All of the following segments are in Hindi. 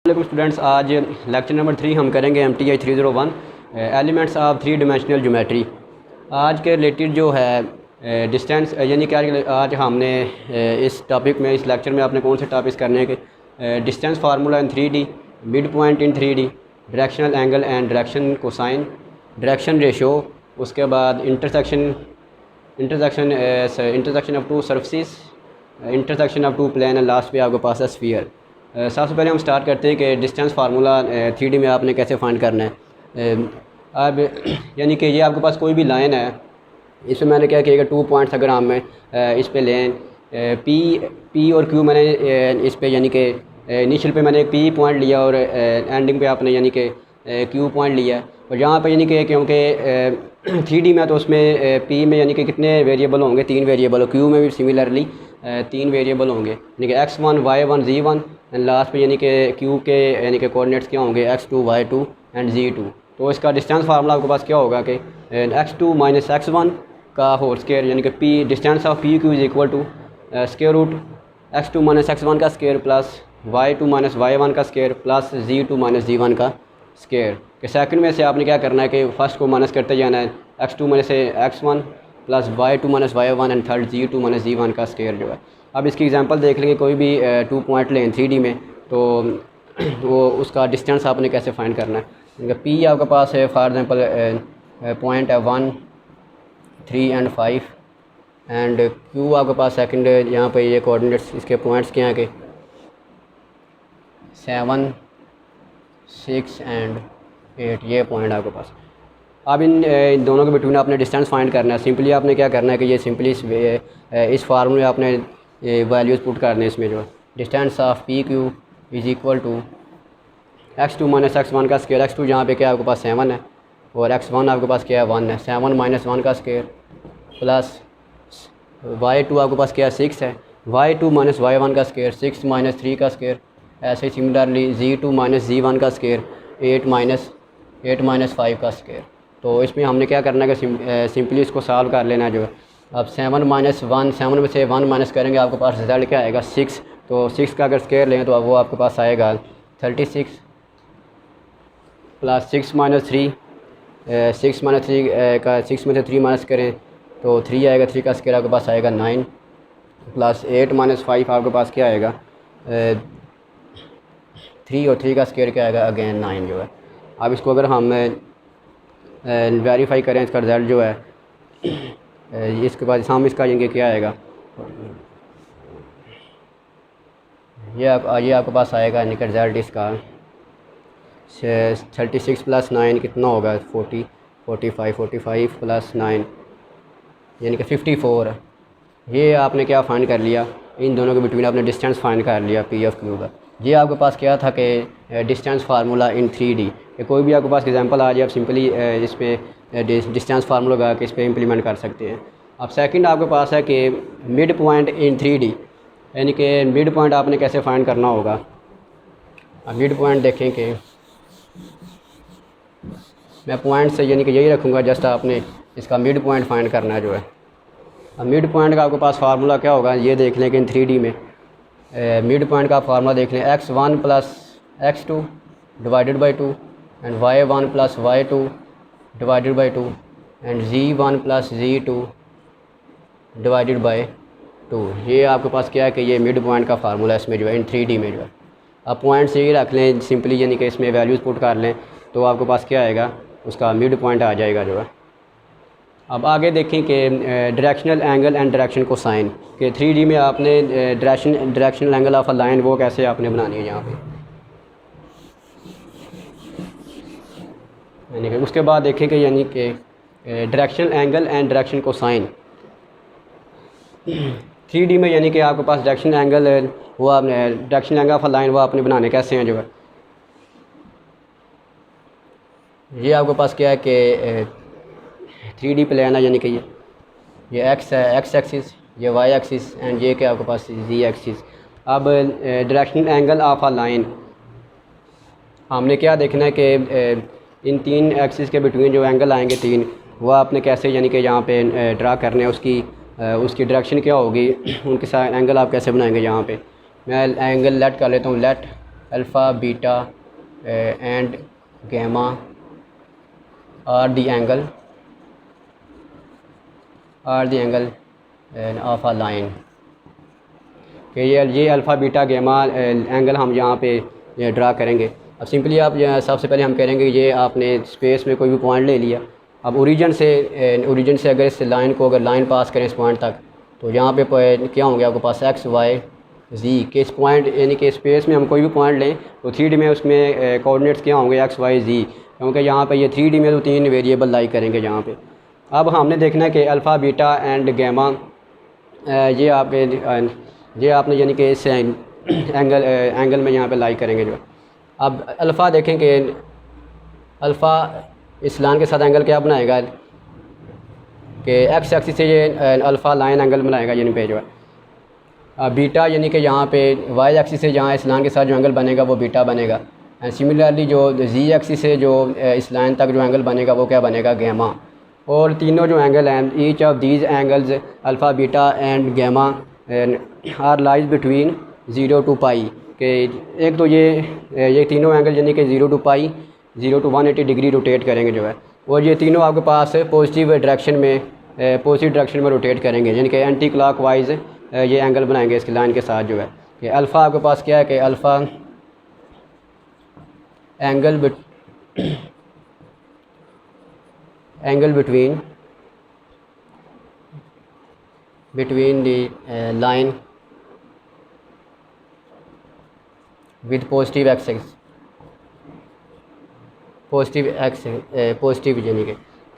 स्टूडेंट्स, आज लेक्चर नंबर 3 हम करेंगे MTI 301 elements of three dimensional geometry. आज के रिलेटेड जो है डिस्टेंस यानी कि आज हमने इस टॉपिक में इस लेक्चर में आपने कौन से टॉपिक्स करने के distance formula in 3D, mid point in 3D, directional angle and direction cosine, direction ratio, उसके बाद intersection of two surfaces, intersection of two plane and last पे आपके पास है स्फीयर। सबसे पहले हम स्टार्ट करते हैं कि डिस्टेंस फार्मूला 3D में आपने कैसे फाइंड करना है। अब यानी कि ये आपके पास कोई भी लाइन है, इसमें मैंने क्या किया कि 2 पॉइंट्स अगर हम इस पे लें P और Q, मैंने इस पे यानी कि इनिशियल पे मैंने P पॉइंट लिया और एंडिंग पे आपने यानी कि Q पॉइंट लिया। और यहाँ पे यानी कि क्योंकि 3D में तो उसमें P में यानी कि कितने वेरिएबल होंगे, 3 वेरिएबल, और Q में भी सिमिलरली 3 वेरिएबल होंगे, यानी कि x1, y1, z1 and last पे यानी कि Q के यानी कि कोऑर्डिनेट्स क्या होंगे, x2, y2 एंड z2। तो इसका डिस्टेंस फार्मूला आपके पास क्या होगा कि x2 माइनस x1 का होल स्क्वायर, यानी कि P distance of PQ is equal to square root x2 minus x1 का square plus y2 minus y1 का square plus z2 minus z1 का स्क्वायर। कि सेकंड में से आपने क्या करना है कि फर्स्ट को माइनस करते जाना है, x2 minus x1 plus y2 minus y1 and third z2 minus z1 का स्क्वायर जो है। अब इसकी एग्जांपल देख लेंगे, कोई भी 2 पॉइंट लें 3D में, तो वो उसका डिस्टेंस आपने कैसे फाइंड करना है। P आपके पास है फॉर एग्जांपल पॉइंट है 1, 3 एंड 5 एंड Q आपके पास सेकंड यहाँ पे ये कोऑर्डिनेट्स इसके पॉइंट्स क्या हैं कि 7, 6 एंड 8, ये पॉइंट आपके पास। अब इन दोनों के बिटवीन आपने डिस्टेंस फाइंड करना है। सिंपली आपने क्या करना है कि ये सिंपली इस फार्मूले में आपने वैल्यूज़ पुट करने हैं। इसमें जो है distance of PQ is equal to x2 minus x1 का स्क्वायर, x2 जहाँ पे क्या आपके पास 7 है और x1 आपके पास क्या है 1 है, 7 माइनस 1 का स्क्वायर प्लस y2 आपके पास क्या है 6 है, y2 माइनस y1 का स्क्वायर 6 माइनस 3 का स्क्वायर, ऐसे सिमिलरली z2 माइनस z1 का स्क्वायर 8 माइनस 5 का स्क्वायर। तो इसमें हमने क्या करना है कि सिंपली इसको सॉल्व कर लेना जो है। अब 7 माइनस 1, 7 में से 1 माइनस करेंगे, आपके पास रिजल्ट क्या आएगा 6। तो 6 का अगर स्क्वायर लें तो अब वो आपके पास आएगा 36 प्लस 6 माइनस 3, 6 माइनस 3 का 6 में से 3 माइनस करें तो 3 आएगा, 3 का स्क्वायर आपके पास आएगा 9 प्लस 8 माइनस 5 आपके पास क्या आएगा 3 और 3 का स्क्वायर क्या आएगा अगेन 9 जो है। अब इसको अगर हम वेरीफाई करें इसका रिज़ल्ट जो है, इसके बाद हम इसका ये क्या आएगा, ये आपके पास आएगा यानी कि रिज़ल्ट इसका 36 प्लस 9 कितना होगा 45 प्लस 9 यानी कि 54। ये आपने क्या फाइंड कर लिया, इन दोनों के बिटवीन आपने डिस्टेंस फाइंड कर लिया P ऑफ Q का। ये आपके पास क्या था कि डिस्टेंस फार्मूला इन 3D। कोई भी आपके पास एग्जांपल आ जाए, आप सिंपली इस पर डिस्टेंस फार्मूला लगा के इस पर इम्प्लीमेंट कर सकते हैं। अब सेकंड आपके पास है कि मिड पॉइंट इन 3D, यानी कि मिड पॉइंट आपने कैसे फाइंड करना होगा। अब मिड पॉइंट देखें कि मैं पॉइंट से यानी कि यही रखूँगा, जस्ट आपने इसका मिड पॉइंट फाइंड करना है जो है। अब मिड पॉइंट का आपके पास फार्मूला क्या होगा, ये देख लें कि इन 3D में मिड पॉइंट का फार्मूला देख लें, x1 plus x2 divided by 2 and y1 plus y2 divided by 2 and z1 plus z2 divided by 2। ये आपके पास क्या है कि ये मिड पॉइंट का फार्मूला है इसमें जो है इन 3D में जो है। आप पॉइंट से ही रख लें सिंपली, यानी कि इसमें वैल्यूज़ पुट कर लें तो आपके पास क्या आएगा, उसका मिड पॉइंट आ जाएगा जो है। अब आगे देखें कि directional angle and direction cosine के 3D में आपने directional angle of a line वो कैसे आपने बनानी है यहाँ पे, यानी कि उसके बाद देखें कि यानी कि directional angle and direction cosine 3D में, यानी कि आपके पास डायरेक्शनल एंगल वो आपने directional angle of a line वो आपने बनाने कैसे हैं जो है। ये आपके पास क्या है कि 3D प्लेन है, यानी कि ये x है, x एक्सिस, ये y एक्सिस एंड ये क्या आपके पास z एक्सिस। अब directional angle of a line हमने क्या देखना है कि इन 3 एक्सिस के बिटवीन जो एंगल आएंगे 3, वो आपने कैसे यानी कि यहाँ पे ड्रा करने हैं, उसकी डायरेक्शन क्या होगी, उनके साथ एंगल आप कैसे बनाएंगे। यहाँ पे मैं एंगल लेट कर लेता हूँ, let alpha beta and gamma are the angle of a line. कि ये अल्फ़ा बीटा गैमा एंगल हम यहाँ पे ड्रा करेंगे। अब सिंपली आप सबसे पहले हम करेंगे ये आपने स्पेस में कोई भी पॉइंट ले लिया। अब ओरिजिन से अगर इस लाइन को अगर लाइन पास करें इस पॉइंट तक, तो यहाँ पे क्या होंगे आपके पास एक्स वाई जी के इस पॉइंट यानी कि स्पेस में हम कोई भी पॉइंट लें तो 3D में उसमें कोऑर्डिनेट्स क्या होंगे एक्स वाई जी, क्योंकि यहाँ पे ये 3D में तो 3 वेरिएबल लाई करेंगे यहाँ पे। अब हमने देखना है कि अल्फ़ा बीटा एंड गैमा ये आपने यानी कि इस एंगल में यहाँ पे लाई करेंगे जो। अब अल्फ़ा देखें कि अल्फ़ा इस लाइन के साथ एंगल क्या बनाएगा कि एक्स एक्सिस से ये अल्फ़ा लाइन एंगल बनाएगा यानी पे जो है। बीटा यानी कि यहाँ पे वाई एक्सिस से जहाँ इस लाइन के साथ जो एंगल बनेगा वो बीटा बनेगा। एंड सिमिलरली जो जी एक्सिस से जो इस लाइन तक जो एंगल बनेगा वो क्या बनेगा गैमा। और तीनों जो एंगल हैं each of these angles alpha beta and gamma are lies between 0 to pi के एक तो ये तीनों एंगल यानी कि 0 to pi 0 to 180 degree rotate करेंगे जो है। और ये तीनों आपके पास पॉजिटिव डायरेक्शन में रोटेट करेंगे यानी कि एंटी क्लॉक वाइज ये एंगल बनाएंगे इसकी लाइन के साथ जो है। कि अल्फ़ा आपके पास क्या है कि alpha angle between the line with positive यानी कि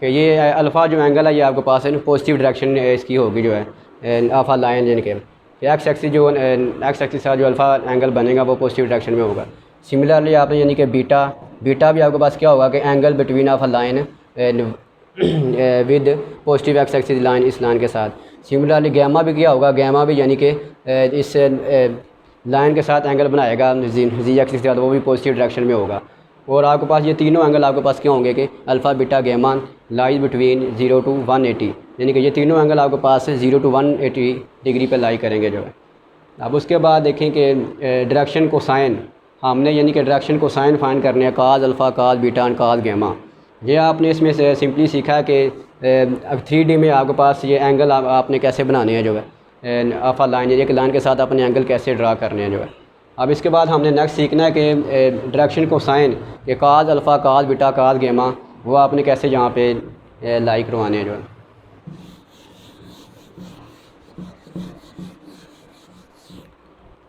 ये अल्फ़ा जो एंगल है ये आपके पास है ना पॉजिटिव डायरेक्शन इसकी होगी जो है अल्फ़ा लाइन यानी कि एक्स एक्सिस के साथ जो अल्फ़ा एंगल बनेगा वो पॉजिटिव डायरेक्शन में होगा। सिमिलरली आपने यानी कि बीटा भी आपके पास क्या होगा कि angle between of a line with positive x axis line इस लाइन के साथ। सिमिलरली गैमा भी क्या होगा, गैमा भी यानी कि इस लाइन के साथ एंगल बनाएगा जी एक्सिस के साथ, वो भी पॉजिटिव डायरेक्शन में होगा। और आपके पास ये तीनों एंगल आपके पास क्या होंगे कि alpha beta gamma lies between 0 to 180 यानी कि ये तीनों एंगल आपके पास 0 to 180 डिग्री पे लाई करेंगे जो है। अब उसके बाद देखें कि डायरेक्शन कोसाइन हमने यानी कि डायरेक्शन कोसाइन फाइंड करने हैं cos alpha cos beta and cos gamma. ये आपने इसमें से सिंपली सीखा है कि अब 3D में आपके पास ये एंगल आपने कैसे बनाने हैं जो है अल्फ़ा लाइन एक लाइन के साथ अपने एंगल कैसे ड्रा करने हैं जो है। अब इसके बाद हमने नेक्स्ट सीखना है कि डायरेक्शन कोसाइन के काज alpha cos beta cos gamma वो आपने कैसे यहाँ पे लाई करवाने हैं जो है।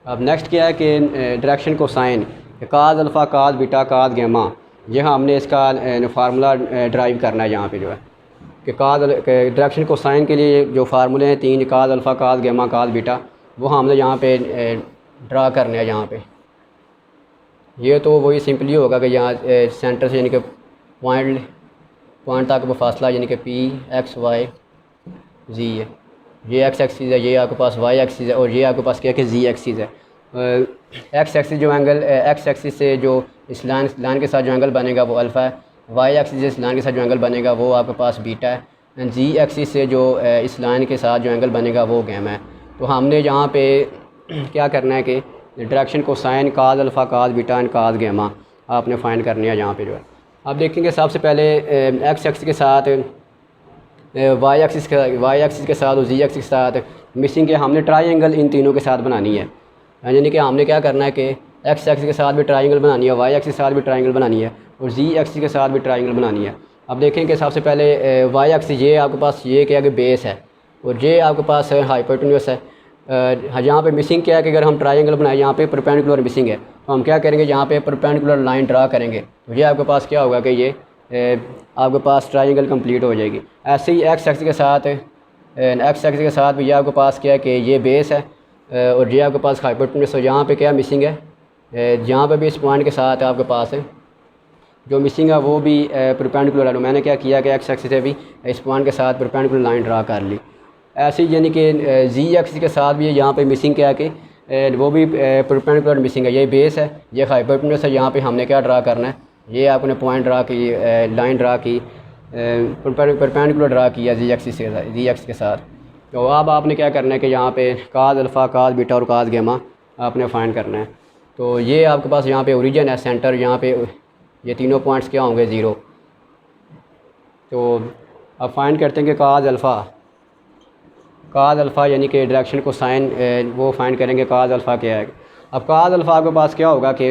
अब नेक्स्ट क्या है कि direction cosine cos alpha cos beta cos gamma ये हमने इसका फार्मूला ड्राइव करना है यहाँ पे जो है कि काज डायरेक्शन कोसाइन के लिए जो फार्मूले हैं 3 cos alpha cos gamma cos beta वो हमने यहाँ पे ड्रा करने हैं यहाँ पे। ये तो वही सिंपली होगा कि यहाँ सेंटर से यानी कि पॉइंट तक वो फासला यानी कि पी एक्स वाई जी है, ये एक्स एक्सिस है, ये आपके पास वाई एक्सिस है और ये आपके पास क्या है कि जी एक्सिस है। एक्स एक्सिस जो एंगल एक्स एक्सिस से जो इस लाइन के साथ जो एंगल बनेगा वो अल्फ़ा है, वाई एक्सिस से इस लाइन के साथ जो एंगल बनेगा वो आपके पास बीटा है, एंड जी एक्सिस से जो इस लाइन के साथ जो एंगल बनेगा वो गैमा है। तो हमने यहाँ पे क्या करना है कि direction cosine cos alpha cos beta and cos gamma आपने फाइंड करने हैं यहाँ पे जो है। अब देखेंगे सबसे पहले एक्स एक्सिस के साथ वाई एक्सिस के साथ और जी एक्सिस के साथ मिसिंग के हमने ट्रायंगल इन तीनों के साथ बनानी है। यानी कि हमने क्या करना है कि एक्स एक्सिस के साथ भी ट्रायंगल बनानी है, वाई एक्सिस के साथ भी ट्रायंगल बनानी है और जी एक्सिस के साथ भी ट्रायंगल बनानी है। अब देखें कि सबसे पहले वाई एक्सिस ये आपके पास ये क्या कि बेस है और ये आपके पास हाइपोटेन्यूस है। यहाँ पे मिसिंग क्या है कि अगर हम ट्रायंगल बनाए यहाँ पे परपेंडिकुलर मिसिंग है तो हम क्या करेंगे यहाँ पे परपेंडिकुलर लाइन ड्रा करेंगे तो ये आपके पास क्या होगा कि ये आपके पास ट्रायंगल कंप्लीट हो जाएगी। ऐसे ही एक्स एक्सिस के साथ भी ये आपके पास क्या है कि ये बेस है और ये आपके पास हाइपोटेन्यूस है। यहाँ पे क्या मिसिंग है, जहाँ पे भी इस पॉइंट के साथ आपके पास है जो मिसिंग है वो भी परपेंडिकुलर है। मैंने क्या किया कि एक्स एक्सिस से भी इस पॉइंट के साथ परपेंडिकुलर लाइन ड्रा कर ली। ऐसे ही यानी कि जी एक्सिस के साथ भी यहाँ पे मिसिंग क्या है कि वो भी परपेंडिकुलर मिसिंग है। ये बेस है, ये हाइपोटेन्यूस है। यहाँ पे हमने क्या ड्रा करना है, ये आपने पॉइंट ड्रा की लाइन ड्रा की परपेंडिकुलर ड्रा किया जी एक्सिस के साथ। तो अब आपने क्या करना है कि यहाँ पे काज अल्फ़ा काज बीटा और काज गैमा आपने फाइंड करना है। तो ये आपके पास यहाँ पे ओरिजिन है, सेंटर यहाँ पे ये तीनों पॉइंट्स क्या होंगे 0। तो अब फाइंड करते हैं कि काज अल्फ़ा यानी कि डायरेक्शन को साइन वो फाइंड करेंगे काज अल्फ़ा क्या है। अब काज अल्फ़ा के पास क्या होगा कि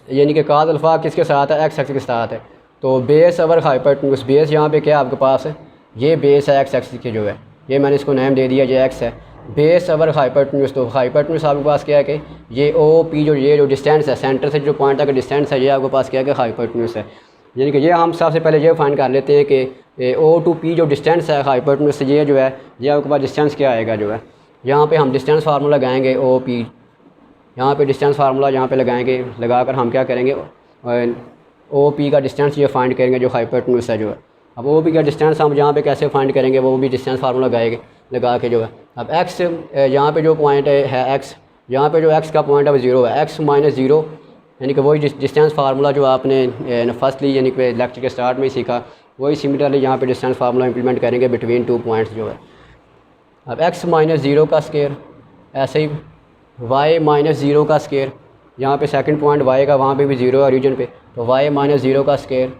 यानी कि काज अल्फ़ा किसके साथ है, एक्स एक्सिस के साथ है। तो बेस ओवर हाइपोटेन्यूज, बेस यहाँ पे क्या है आपके पास है, ये बेस है एक्स एक्सिस के जो है, ये मैंने इसको नेम दे दिया, ये एक्स है। बेस ओवर हाइपोटेन्यूज, तो हाइपोटेन्यूज आपके पास क्या है कि ये ओ पी ये जो डिस्टेंस है सेंटर से जो पॉइंट तक डिस्टेंस है, ये आपके पास क्या है कि हाइपोटेन्यूज है। यानी कि ये हम सबसे पहले ये फाइंड कर लेते हैं कि ओ टू पी जो डिस्टेंस है हाइपोटेन्यूज से, ये जो है ये आपके पास डिस्टेंस क्या आएगा जो है। यहाँ पे हम डिस्टेंस फार्मूला लगाएंगे ओ पी, यहाँ पे डिस्टेंस फार्मूला यहाँ पे लगाएंगे, लगाकर हम क्या करेंगे ओ पी का डिस्टेंस ये फाइंड करेंगे जो हाइपोटेन्यूज है जो है। अब ओ पी का डिस्टेंस हम यहाँ पे कैसे फाइंड करेंगे, वो भी डिस्टेंस फार्मूला लगाएंगे लगा के जो है। अब एक्स यहाँ पे जो पॉइंट है एक्स, यहाँ पे जो एक्स का पॉइंट है वो 0 है, एक्स माइनस 0 यानी कि वही डिस्टेंस फार्मूला जो आपने फर्स्टली यानी कि लेक्चर के स्टार्ट में ही सीखा, वही सिमिलरली यहाँ पे डिस्टेंस फार्मूला इंप्लीमेंट करेंगे बिटवीन 2 पॉइंट्स जो है। अब एक्स माइनस 0 का स्केयर, ऐसे ही वाई माइनस 0 का स्केयर, यहाँ पे सेकंड पॉइंट वाई का वहाँ पे भी 0 है रीजन पे, तो वाई माइनस 0 का स्केयर।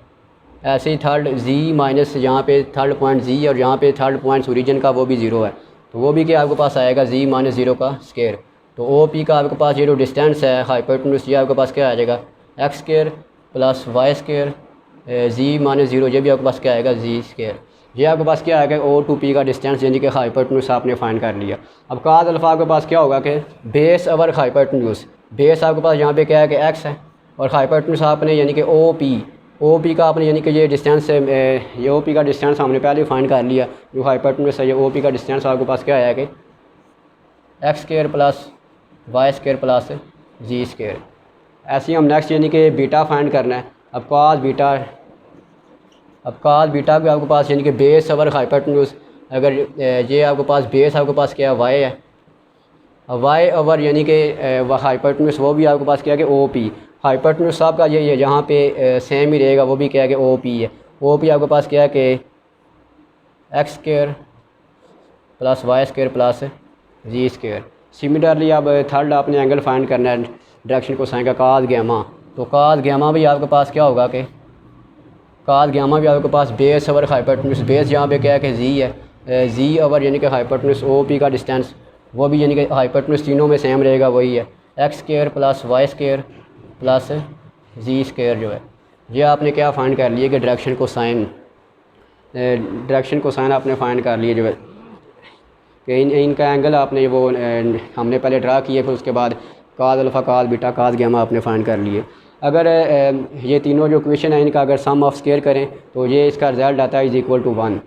ऐसे ही थर्ड जी माइनस, यहाँ पे थर्ड पॉइंट जी और यहाँ पे थर्ड पॉइंट ओरिजिन का वो भी 0 है, तो वो भी क्या आपके पास आएगा जी माइनस 0 का स्केयर। तो ओ पी का आपके पास ये जो डिस्टेंस है हाइपोटेन्यूज, ये आपके पास क्या आ जाएगा x square plus y square z minus 0, ये भी आपके पास क्या आएगा जी स्केयर। ये आपके पास क्या आएगा ओ टू पी का डिस्टेंस यानी कि हाइपोटेन्यूज आपने फाइंड कर लिया। अब काज अल्फ़ा के पास क्या होगा कि बेस ओवर हाइपोटेन्यूज, बेस आपके पास यहाँ पे क्या है कि एक्स है और हाइपोटेन्यूज आपने यानी कि ओ पी का आपने यानी कि ये डिस्टेंस है, ये ओ पी का डिस्टेंस हमने पहले फाइंड कर लिया जो हाइपोटेन्यूज है। ये ओ पी का डिस्टेंस आपके पास क्या आया कि x square plus y square plus z square. ऐसे ही हम नेक्स्ट यानी कि बीटा फाइंड करना है। अब काज बीटा भी आपके पास यानी कि बेस ओवर हाइपोटेन्यूज, अगर ये आपके पास बेस आपके पास क्या है वाई है, वाई ओवर यानी कि हाइपोटेन्यूज वो भी आपके पास क्या है कि ओ पी, हाइपोटेन्यूज साहब का ये जहाँ पे सेम ही रहेगा वो भी क्या है कि ओ पी है। ओ पी आपके पास क्या है कि x square plus y square plus z square. Similarly अब थर्ड आपने एंगल फाइंड करना है डायरेक्शन को साइन का काज गैमा, तो काज गैमा भी आपके पास क्या होगा कि काज गैमा भी आपके पास बेस ओवर हाइपोटेन्यूज, बेस यहाँ पे क्या है कि जी है, जी ओवर यानी कि हाइपोटेन्यूज ओ पी का डिस्टेंस वो भी यानी कि हाइपोटेन्यूज तीनों में सेम रहेगा वही है, x square plus y square plus z square जो है। ये आपने क्या फाइंड कर लिया कि डायरेक्शन को साइन आपने फाइंड कर लिए जो है कि इनका एंगल आपने वो हमने पहले ड्रा किए, फिर उसके बाद काज alpha cos beta cos gamma आपने फाइंड कर लिए। अगर ये तीनों जो इक्वेशन है इनका अगर सम ऑफ स्केयर करें तो ये इसका रिजल्ट आता है इज़ इक्वल टू 1,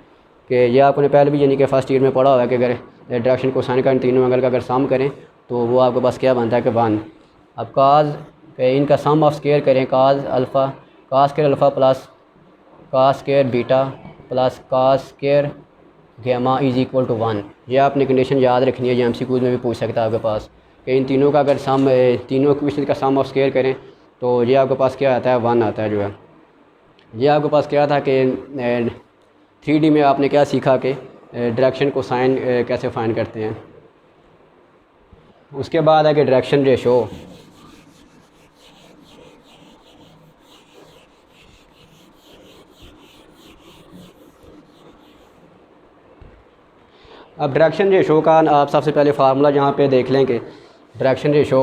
कि ये आपने पहले भी यानी कि फर्स्ट ईयर में पढ़ा हुआ है कि अगर डायरेक्शन को साइन का इन तीनों एंगल का अगर सम करें तो वो आपके पास क्या बनता है कि 1। अब काज इनका सम ऑफ स्केयर करें, cos alpha cos square alpha plus cos square beta plus cos square gamma is equal to 1। ये आपने कंडीशन याद रखनी है, ये एमसीक्यूज़ में भी पूछ सकता है आपके पास कि इन तीनों का अगर सम तीनों इक्वेशन का सम ऑफ स्केयर करें तो ये आपके पास क्या आता है 1 आता है जो है। ये आपके पास क्या था कि 3D में आपने क्या सीखा कि डायरेक्शन को साइन कैसे फाइंड करते हैं। उसके बाद है कि डायरेक्शन रेशो, अब डायरेक्शन रेशो का आप सबसे पहले फार्मूला यहाँ पे देख लें कि डायरेक्शन रेशो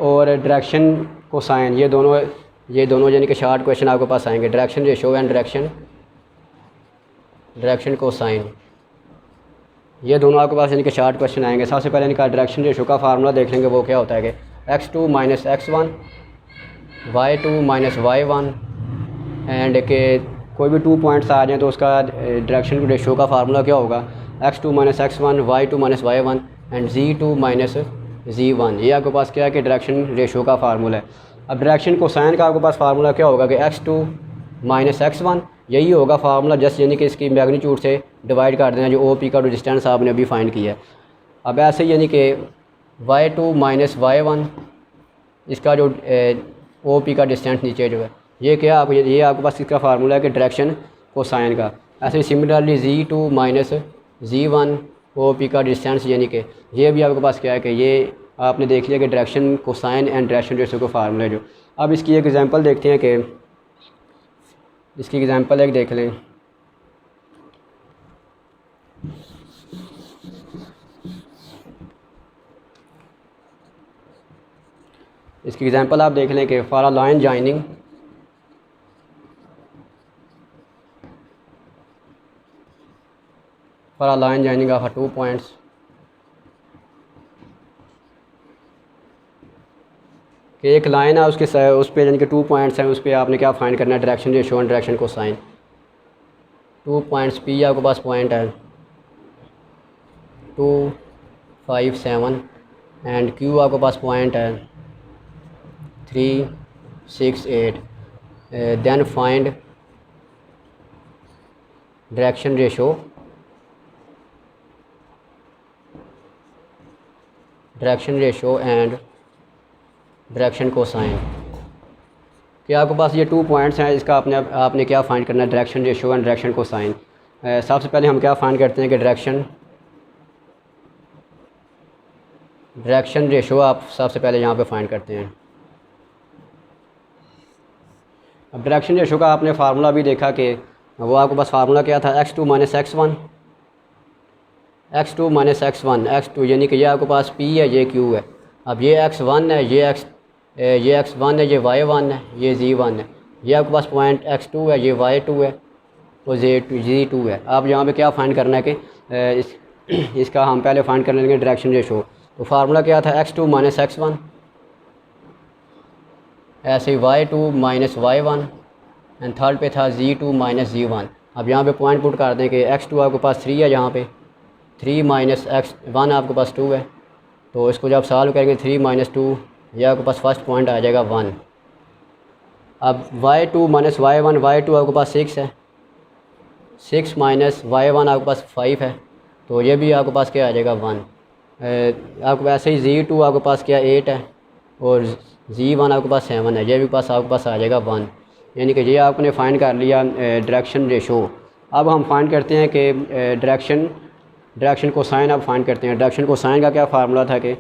और डायरेक्शन को साइन ये दोनों यानी कि शार्ट क्वेश्चन आपके पास आएंगे, डायरेक्शन रेशो एंड डायरेक्शन को साइन, ये दोनों आपके पास यानी कि शार्ट क्वेश्चन आएंगे। सबसे पहले इनका डायरेक्शन रेशो का फार्मूला देख लेंगे, वो क्या होता है कि x2 minus x1 y2 minus y1 and के कोई भी 2 पॉइंट्स आ जाएँ तो उसका डायरेक्शन रेशो का फार्मूला क्या होगा x2 minus x1 y2 minus y1 and z2 minus z1। ये आपके पास क्या है कि डायरेक्शन रेशो का फार्मूला है। अब डायरेक्शन कोसाइन का आपके पास फार्मूला क्या होगा कि x2 माइनस x1, यही होगा फार्मूला, जस्ट यानी कि इसकी मैग्नीट्यूड से डिवाइड कर देना जो ओ पी का जो डिस्टेंस आपने अभी फाइंड किया है। अब ऐसे यानी कि y2 माइनस y1 इसका जो ओ पी का डिस्टेंस नीचे जो है ये क्या ये आपके पास इसका फार्मूला है कि डायरेक्शन कोसाइन का। ऐसे similarly Z2 minus Z1 OP का डिस्टेंस, यानी कि ये भी आपके पास क्या है कि ये आपने देख लिया कि direction cosine and direction ratio का फार्मूला है जो। अब इसकी एक एग्जांपल देखते हैं कि इसकी एग्जांपल एक देख लें। इसकी एग्जांपल आप देख लें कि for a line joining of 2 points, कि एक लाइन है उसके उस पे यानी कि 2 पॉइंट्स हैं, उस पर आपने क्या फाइंड करना है, direction ratio and direction cosine. 2 points P आपके पास पॉइंट है 2, 5, 7 एंड Q आपके पास पॉइंट है 3, 6, 8। Then find direction ratio and direction cosine. कि आपके पास ये 2 पॉइंट्स हैं, इसका आपने क्या फाइंड करना है, direction ratio and direction cosine. सबसे पहले हम क्या फाइंड करते हैं कि डायरेक्शन रेशो आप सबसे पहले यहाँ पे फाइंड करते हैं। अब डायरेक्शन रेशो का आपने फार्मूला भी देखा कि वो आपके पास फार्मूला क्या था, x2 माइनस x1, x2 यानी कि ये आपके पास P है, ये Q है। अब ये x1 है, ये x1 है, ये y1 है, ये z1 है। ये आपके पास पॉइंट x2 है, ये y2 है और z2 है। अब यहाँ पे क्या फाइंड करना है कि इसका हम पहले फाइंड कर लेंगे डायरेक्शन रेशो। तो फार्मूला क्या था, x2 माइनस x1, ऐसे y2 minus y1 and third पे था z2 माइनस z1। अब यहाँ पे पॉइंट पुट कर दें कि x2 आपके पास 3 है, यहाँ पे 3 माइनस x1 आपके पास 2 है। तो इसको जब सॉल्व करेंगे 3 माइनस 2, यह आपके पास फर्स्ट पॉइंट आ जाएगा 1। अब y2 माइनस y1, y2 आपके पास 6 है, 6 माइनस y1 आपके पास 5 है, तो ये भी आपके पास क्या आ जाएगा 1। आपके पास ही Z2 आपके पास क्या 8 है और Z1 आपके पास 7 है, ये भी आपके पास आ जाएगा 1। यानी कि ये आपने फाइंड कर लिया डायरेक्शन रेशो। अब हम फाइंड करते हैं कि डायरेक्शन कोसाइन अब फाइंड करते हैं। डायरेक्शन कोसाइन का क्या फार्मूला था कि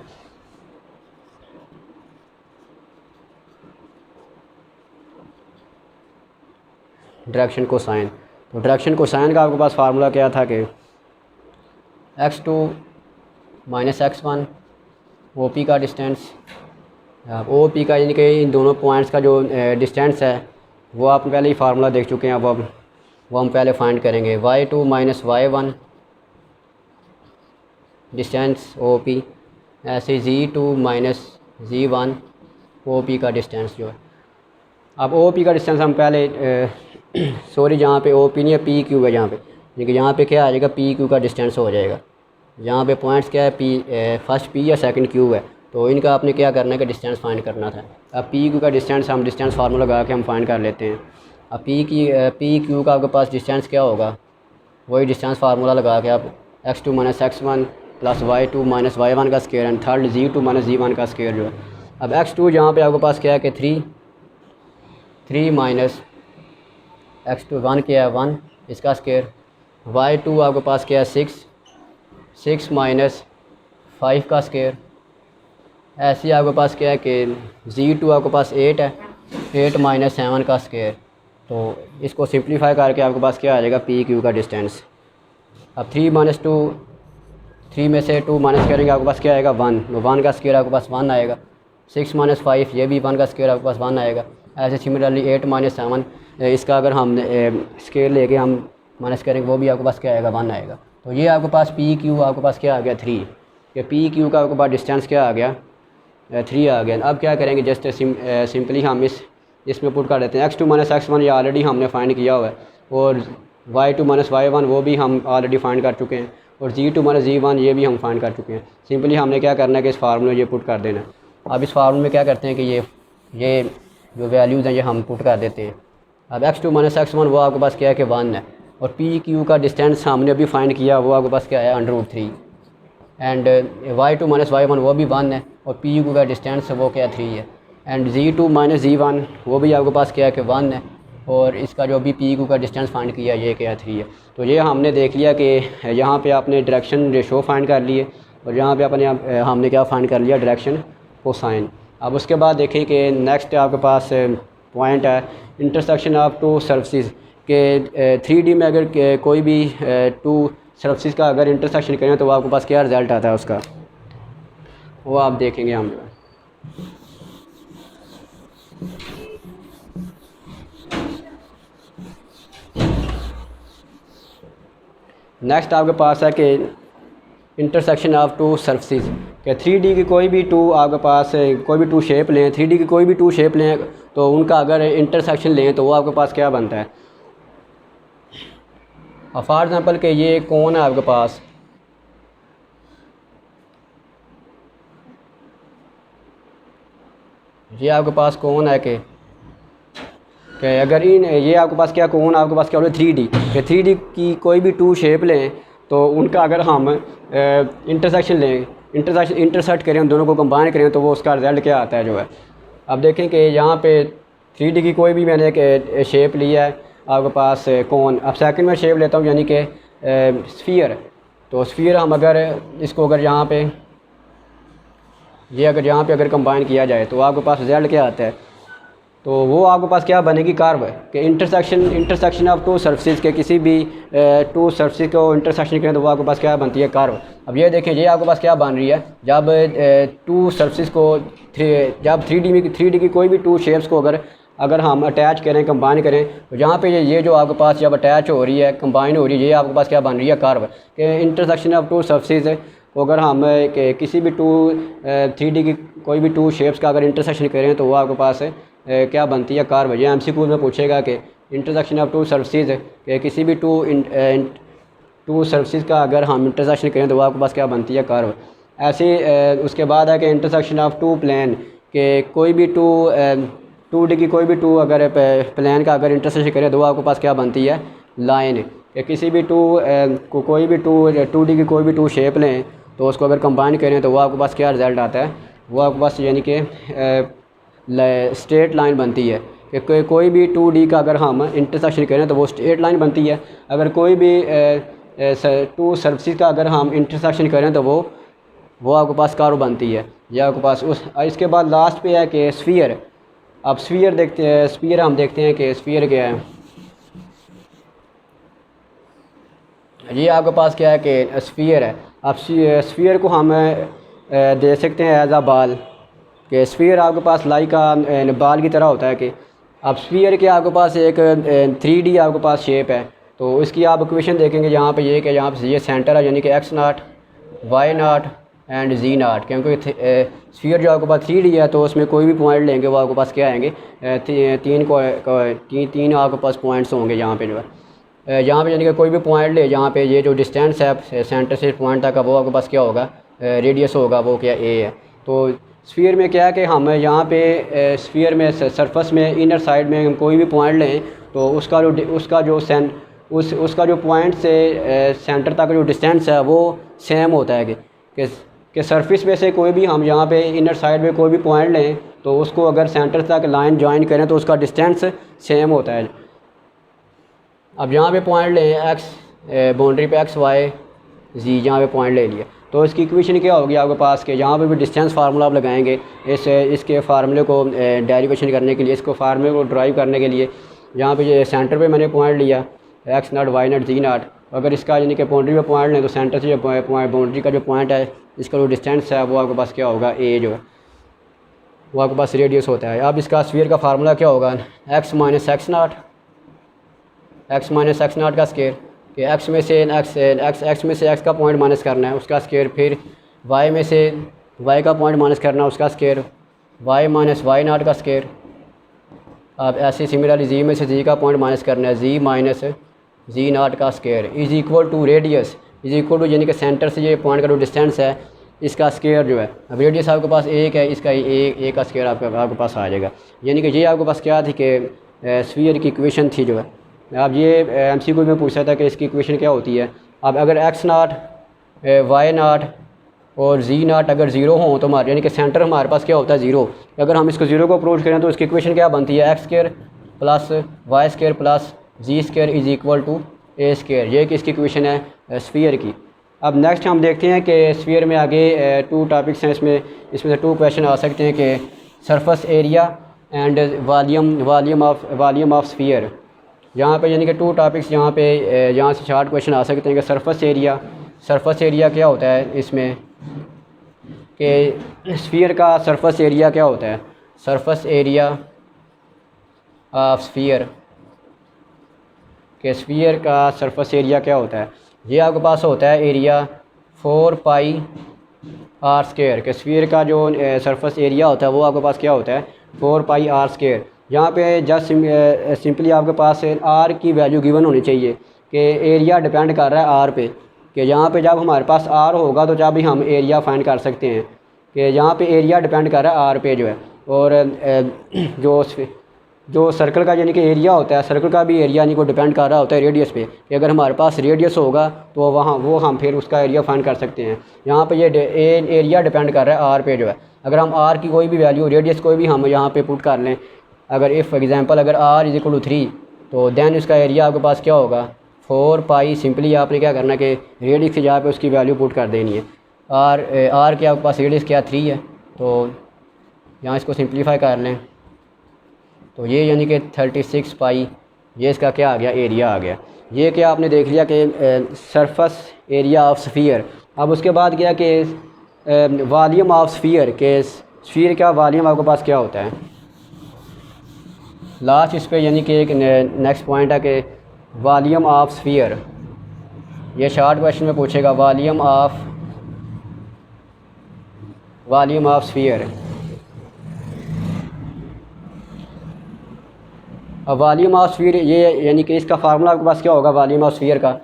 डायरेक्शन कोसाइन, तो डायरेक्शन कोसाइन का आपके पास फार्मूला क्या था कि x2 माइनस x1 OP का डिस्टेंस, OP का यानी कि इन दोनों पॉइंट्स का जो डिस्टेंस है वो आप पहले ही फार्मूला देख चुके हैं। अब वो हम पहले फाइंड करेंगे। y2 minus y1 distance OP, ऐसे Z2 माइनस Z1 OP का डिस्टेंस जो है। अब OP का डिस्टेंस हम पहले सॉरी जहाँ पे OP नहीं है PQ है, यहाँ पे लेकिन यहाँ पे क्या आ जाएगा PQ का डिस्टेंस हो जाएगा। यहाँ पे पॉइंट्स क्या है, फर्स्ट P या सेकंड Q है, तो इनका आपने क्या करना है कि डिस्टेंस फाइंड करना था। अब PQ का डिस्टेंस हम डिस्टेंस फार्मूला लगा के हम फाइंड कर लेते हैं। अब PQ का आपके पास डिस्टेंस क्या होगा, वही डिस्टेंस फार्मूला लगा के आप x2 minus x1 plus y2 minus y1 का square and third z2 minus z1 का स्क्वायर जो है। अब x2 यहाँ पे आपके पास क्या है कि 3 माइनस x2 1 क्या है 1, इसका स्क्वायर। y2 आपके पास क्या है 6 माइनस 5 का स्क्वायर। ऐसे ही आपके पास क्या है कि z2 आपके पास 8 है, 8 माइनस 7 का स्क्वायर। तो इसको सिंप्लीफाई करके आपके पास क्या आ जाएगा PQ का डिस्टेंस। अब 3 माइनस 2, 3 में से 2 माइनस करेंगे आपके पास क्या आएगा 1, तो 1 का स्क्वायर आपके पास 1 आएगा। 6 माइनस 5 ये भी 1 का स्क्वायर आपके पास 1 आएगा। ऐसे सिमिलरली 8 माइनस 7 इसका अगर हम स्क्वायर लेके हम माइनस करेंगे वो भी आपके पास क्या आएगा 1 आएगा। तो ये आपके पास PQ आपके पास क्या आ गया 3, ये PQ का आपके पास डिस्टेंस क्या आ गया 3 आ गया। अब क्या करेंगे जस्ट सिंपली हम इसमें पुट कर देते हैं। x2 माइनस x1 ये ऑलरेडी हमने फाइंड किया हुआ है और y2 माइनस y1 वो भी हम ऑलरेडी फाइंड कर चुके हैं और z2 माइनस z1 ये भी हम फाइंड कर चुके हैं। सिंपली हमने क्या करना है कि इस फार्मूले में ये पुट कर देना है। अब इस फार्मूले में क्या करते हैं कि ये जो वैल्यूज़ हैं ये हम पुट कर देते हैं। अब x2 माइनस x1 वो आपके पास क्या है कि 1 है और PQ का डिस्टेंस हमने अभी फाइंड किया वो आपके पास क्या है √3 एंड y2 माइनस y1 वो भी 1 है और PQ का डिस्टेंस वो क्या 3 है एंड z2 माइनस z1 वो भी आपके पास क्या है कि 1 है और इसका जो अभी पी क्यू का डिस्टेंस फाइंड किया ये क्या 3 है। तो ये हमने देख लिया कि यहाँ पे आपने डायरेक्शन रेशो फाइंड कर लिए और यहाँ पे अपने हमने क्या फाइंड कर लिया, डायरेक्शन कोसाइन। अब उसके बाद देखें कि नेक्स्ट आपके पास पॉइंट है इंटरसेक्शन ऑफ टू सर्फेसिस के 3D में अगर कोई भी टू सर्फेसिस का अगर इंटरसेक्शन करें तो आपके पास क्या रिज़ल्ट आता है उसका, वो आप देखेंगे हम। नेक्स्ट आपके पास है कि इंटरसेक्शन ऑफ टू सर्फेसिस के 3D की कोई भी टू आपके पास कोई भी टू शेप लें, 3D की कोई भी टू शेप लें तो उनका अगर इंटरसेक्शन लें तो वो आपके पास क्या बनता है। फॉर एग्ज़ाम्पल कि ये कौन है आपके पास, ये आपके पास कौन है कि अगर इन ये आपके पास क्या कौन आपके पास क्या हो रहा है 3D के 3D की कोई भी टू शेप लें तो उनका अगर हम इंटरसेक्शन लें, इंटरसेक्ट करें, उन दोनों को कंबाइन करें तो वो उसका रिज़ल्ट क्या आता है जो है। अब देखें कि यहाँ पे 3D की कोई भी मैंने एक शेप लिया है आपके पास कौन। अब सेकंड में शेप लेता हूँ यानी कि स्फीयर। तो स्फीयर हम अगर इसको अगर यहाँ पे ये अगर यहाँ पे अगर कंबाइन किया जाए तो आपके पास रिज़ल्ट क्या आता है, तो वो आपके पास क्या बनेगी, कर्व कि इंटरसेक्शन ऑफ टू सर्फेसिस के किसी भी टू सर्फेसिस को इंटरसेक्शन करें तो वो आपके पास क्या बनती है, कर्व। अब ये देखें ये आपके पास क्या बन रही है, जब टू सर्फेसिस को जब 3D की कोई भी टू शेप्स को अगर हम अटैच करें, कंबाइन करें तो यहाँ पे ये जो आपके पास जब अटैच हो रही है, कंबाइन हो रही है, ये आपके पास क्या बन रही है, कर्व कि इंटरसेक्शन ऑफ टू सर्फेसिस को अगर हम किसी भी 3D की कोई भी टू शेप्स का अगर इंटरसेक्शन करें तो वो आपके पास क्या बनती है, कर्व। ये MCQ में पूछेगा कि इंटरसेक्शन ऑफ टू सर्फेसिस के किसी भी टू सर्फेसिस का अगर हम इंटरसेक्शन करें तो वो आपके पास क्या बनती है, कर्व। ऐसे उसके बाद है कि इंटरसेक्शन ऑफ टू प्लेन के कोई भी 2D की कोई भी टू अगर प्लेन का अगर इंटरसेक्शन करें तो वो आपके पास क्या बनती है, लाइन। कि किसी भी कोई भी 2D की कोई भी टू शेप लें तो उसको अगर कंबाइन करें तो वो आपके पास क्या रिज़ल्ट आता है, वो आपके पास यानी कि स्ट्रेट लाइन बनती है। कि कोई भी 2D का अगर हम इंटरसेक्शन करें तो वो स्ट्रेट लाइन बनती है। अगर कोई भी टू सर्फेसिस का अगर हम इंटरसेक्शन करें तो वो आपके पास कर्व बनती है। यह आपके पास इसके बाद लास्ट पे है कि स्फीयर। अब स्फीयर देखते हैं, स्फीयर हम देखते हैं कि स्फीयर क्या है। ये आपके पास क्या है कि स्फीयर है। अब स्फीयर को हम दे सकते हैं एज आ बाल, कि स्फीयर आपके पास लाइक का बाल की तरह होता है। कि अब स्फीयर के आपके पास एक 3D आपके पास शेप है तो इसकी आप इक्वेशन देखेंगे यहाँ पे ये कि यहाँ पे ये सेंटर है यानी कि x0 y0 एंड z0। क्योंकि स्फीयर जो आपके पास 3D है तो उसमें कोई भी पॉइंट लेंगे वो आपके पास क्या आएंगे, तीन आपके पास पॉइंट्स होंगे यहाँ पे जो है। यहाँ पे यानी कि कोई भी पॉइंट ले, जहाँ पे ये जो डिस्टेंस है सेंटर से पॉइंट तक का वो आपके पास क्या होगा, रेडियस होगा, वो क्या a है। तो स्फीयर में क्या है कि हम यहाँ पे स्फीयर में सरफेस में इनर साइड में हम कोई भी पॉइंट लें तो उसका जो पॉइंट से सेंटर तक जो डिस्टेंस है वो सेम होता है। कि सरफेस में से कोई भी हम यहाँ पे इनर साइड में कोई भी पॉइंट लें तो उसको अगर सेंटर तक लाइन ज्वाइन करें तो उसका डिस्टेंस सेम होता है। अब यहाँ पे पॉइंट लें x बाउंड्री पे x y z, यहाँ पे पॉइंट ले लिया तो इसकी इक्वेशन क्या होगी आपके पास के यहाँ पे भी डिस्टेंस फार्मूला आप लगाएंगे। इसके फार्मूले को डेरिवेशन करने के लिए, इसको फार्मूले को ड्राइव करने के लिए यहाँ पे ये सेंटर पे मैंने पॉइंट लिया x0 y0 z0। अगर इसका यानी कि बाउंड्री पे पॉइंट लें तो सेंटर से जो बाउंड्री का जो पॉइंट है इसका जो डिस्टेंस है वो आपके पास क्या होगा, a जो है वो आपके पास रेडियस होता है। अब इसका स्फीयर का फार्मूला क्या होगा, x माइनस x0 का स्केयर कि x में से x में से x का पॉइंट माइनस करना है उसका स्केयर, फिर y में से y का पॉइंट माइनस करना है उसका स्केयर, y माइनस y0 का स्केयर। अब ऐसे सिमिलरली z में से z का पॉइंट माइनस करना है, z माइनस z0 का square is equal to radius is equal to यानी कि सेंटर से ये पॉइंट का जो डिस्टेंस है इसका स्केयर जो है। अब रेडियस आपके पास एक है, इसका एक का स्केयर आपके पास आ जाएगा। यानी कि ये आपके पास क्या थी कि स्फीयर की इक्वेशन थी जो है। अब ये MCQ में पूछा था कि इसकी इक्वेशन क्या होती है। अब अगर x0 y0 और z0 अगर ज़ीरो हों तो हमारे यानी कि सेंटर हमारे पास क्या होता है, ज़ीरो। अगर हम इसको ज़ीरो को अप्रोच करें तो इसकी इक्वेशन क्या बनती है, x square plus y square plus z square is equal to a square. ये किसकी इक्वेशन है? स्फीयर की। अब नेक्स्ट हम देखते हैं कि स्फीयर में आगे टू टॉपिक्स हैं, इसमें से टू क्वेश्चन आ सकते हैं कि surface area and volume of sphere. यहाँ पे यानी कि टू टॉपिक्स यहाँ पे यहाँ से शार्ट क्वेश्चन आ सकते हैं कि सरफेस एरिया क्या होता है, इसमें कि स्फीयर का सरफेस एरिया क्या होता है, सरफेस एरिया ऑफ स्फीयर, कि स्फीयर का सरफेस एरिया क्या होता है। ये आपके पास होता है एरिया 4 पाई आर स्क्वायर, कि स्फीयर का जो सरफेस एरिया होता है वो आपके पास क्या होता है 4 पाई आर स्क्वायर। यहाँ पे जस्ट सिंपली आपके पास आर की वैल्यू गिवन होनी चाहिए कि एरिया डिपेंड कर रहा है आर पे, कि यहाँ पे जब हमारे पास आर होगा तो जब भी हम एरिया फाइंड कर सकते हैं, कि यहाँ पे एरिया डिपेंड कर रहा है आर पे जो है। और जो सर्कल का यानी कि एरिया होता है, सर्कल का भी एरिया यानी को डिपेंड कर रहा होता है रेडियस पे, कि अगर हमारे पास रेडियस होगा तो वो हम फिर उसका एरिया फाइंड कर सकते हैं। यहाँ पे ये एरिया डिपेंड कर रहा है आर पे जो है। अगर हम आर की कोई भी वैल्यू, रेडियस कोई भी हम यहाँ पे पुट कर लें, अगर इफ़ एग्जांपल अगर आर इज इक्वल टू 3 तो देन उसका एरिया आपके पास क्या होगा 4 पाई। सिंपली आपने क्या करना है कि रेडियस की जगह पे उसकी वैल्यू पुट कर देनी है। आर के आपके पास रेडियस क्या 3 है, तो यहाँ इसको सिंप्लीफाई कर लें तो ये यानी कि 36 पाई, ये इसका क्या आ गया एरिया आ गया। ये क्या आपने देख लिया कि सरफेस एरिया ऑफ स्फीयर। अब उसके बाद क्या कि वॉल्यूम ऑफ स्फीयर, के स्फीयर का वॉल्यूम आपके पास क्या होता है लास्ट इस पे, यानी कि एक नेक्स्ट पॉइंट है कि वॉल्यूम ऑफ स्फीयर। ये शॉर्ट क्वेश्चन में पूछेगा वॉल्यूम ऑफ स्फीयर। अब वॉल्यूम ऑफ स्फीयर ये यानी कि इसका फार्मूला आपके पास क्या होगा वॉल्यूम ऑफ स्फीयर का,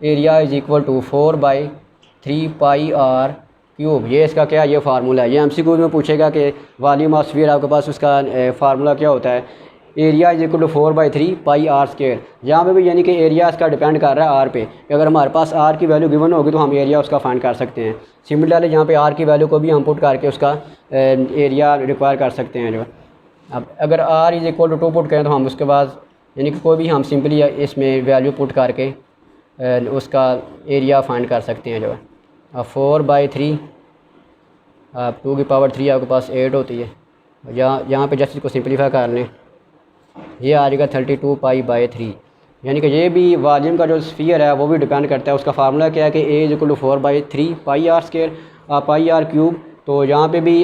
area is equal to 4/3 pi r cube. ये इसका क्या ये फार्मूला है। ये एमसीक्यू में पूछेगा कि वॉल्यूम ऑफ स्फीयर आपके पास उसका फार्मूला क्या होता है, area is equal to 4/3 pi r square. यहाँ पे भी यानी कि एरिया इसका डिपेंड कर रहा है आर पे, अगर हमारे पास आर की वैल्यू गिवन होगी तो हम एरिया उसका फाइंड कर सकते हैं। सिमिलरली यहाँ पे आर की वैल्यू को भी हम पुट करके उसका एरिया रिक्वायर कर सकते हैं जो। अब अगर r is equal to 2 put करें तो हम उसके बाद यानी कि कोई भी हम सिंपली इसमें वैल्यू पुट करके उसका एरिया फाइंड कर सकते हैं जो है। अब 4/3 अब 2 की पावर 3 आपके पास 8 होती है। यहाँ पे जस्ट इसको सिंपलीफाई कर लें, ये आ जाएगा 32 पाई/3। यानी कि ये भी वॉल्यूम का जो स्फीयर है वो भी डिपेंड करता है। उसका फार्मूला क्या है कि a is equal to 4/3 pi r square pi r cube. तो यहाँ पे भी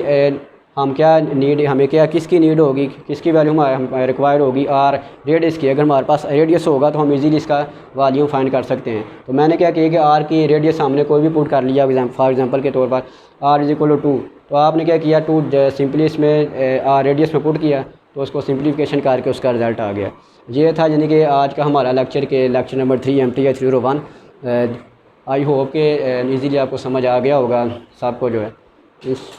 हम क्या नीड, हमें क्या किसकी नीड होगी, किसकी वैल्यू हमारे रिक्वायर्ड होगी आर रेडियस की। अगर हमारे पास रेडियस होगा तो हम इजीली इसका वॉल्यूम फाइंड कर सकते हैं। तो मैंने क्या किया कि आर की रेडियस हमने कोई भी पुट कर लिया, फॉर एग्जांपल के तौर पर आर इज इक्वल टू 2, तो आपने क्या किया 2 सिंपली इसमें आर रेडियस में पुट किया तो उसको सिंप्लीफिकेशन करके उसका रिज़ल्ट आ गया। ये था यानी कि आज का हमारा lecture number 3 MTI 301। I hope कि ईज़िली आपको समझ आ गया होगा सबको जो है। इस